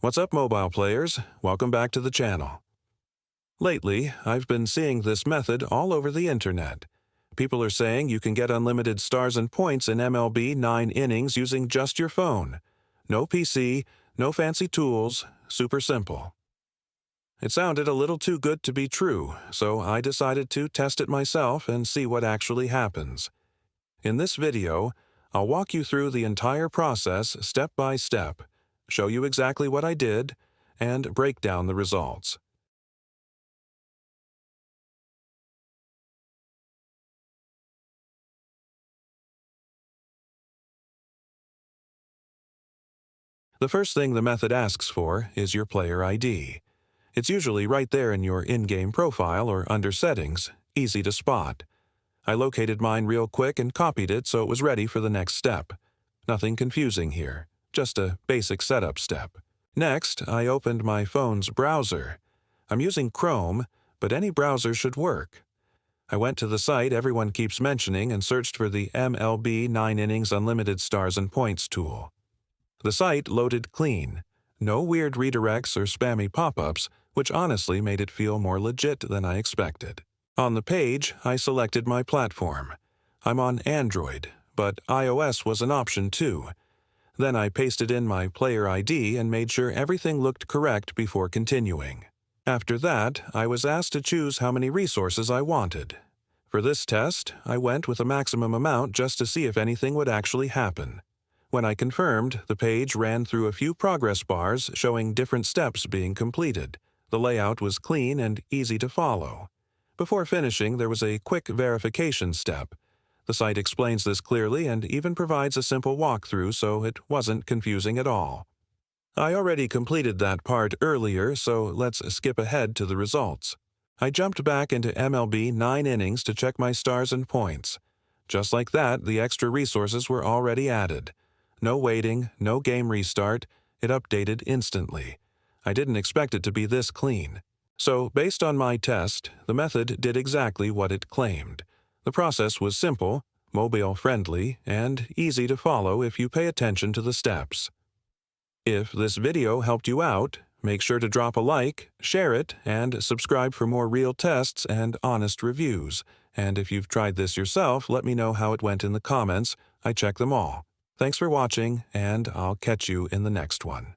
What's up, mobile players? Welcome back to the channel. Lately, I've been seeing this method all over the internet. People are saying you can get unlimited stars and points in MLB 9 innings using just your phone. No PC, no fancy tools, super simple. It sounded a little too good to be true, so I decided to test it myself and see what actually happens. In this video, I'll walk you through the entire process step by step, show you exactly what I did, and break down the results. The first thing the method asks for is your player ID. It's usually right there in your in-game profile or under Settings, easy to spot. I located mine real quick and copied it so it was ready for the next step. Nothing confusing here, just a basic setup step. Next, I opened my phone's browser. I'm using Chrome, but any browser should work. I went to the site everyone keeps mentioning and searched for the MLB 9 Innings Unlimited Stars and Points tool. The site loaded clean. No weird redirects or spammy pop-ups, which honestly made it feel more legit than I expected. On the page, I selected my platform. I'm on Android, but iOS was an option too. Then I pasted in my player ID and made sure everything looked correct before continuing. After that, I was asked to choose how many resources I wanted. For this test, I went with a maximum amount just to see if anything would actually happen. When I confirmed, the page ran through a few progress bars showing different steps being completed. The layout was clean and easy to follow. Before finishing, there was a quick verification step. The site explains this clearly and even provides a simple walkthrough, so it wasn't confusing at all. I already completed that part earlier, so let's skip ahead to the results. I jumped back into MLB 9 innings to check my stars and points. Just like that, the extra resources were already added. No waiting, no game restart, it updated instantly. I didn't expect it to be this clean. So, based on my test, the method did exactly what it claimed. The process was simple, mobile-friendly, and easy to follow if you pay attention to the steps. If this video helped you out, make sure to drop a like, share it, and subscribe for more real tests and honest reviews. And if you've tried this yourself, let me know how it went in the comments. I check them all. Thanks for watching, and I'll catch you in the next one.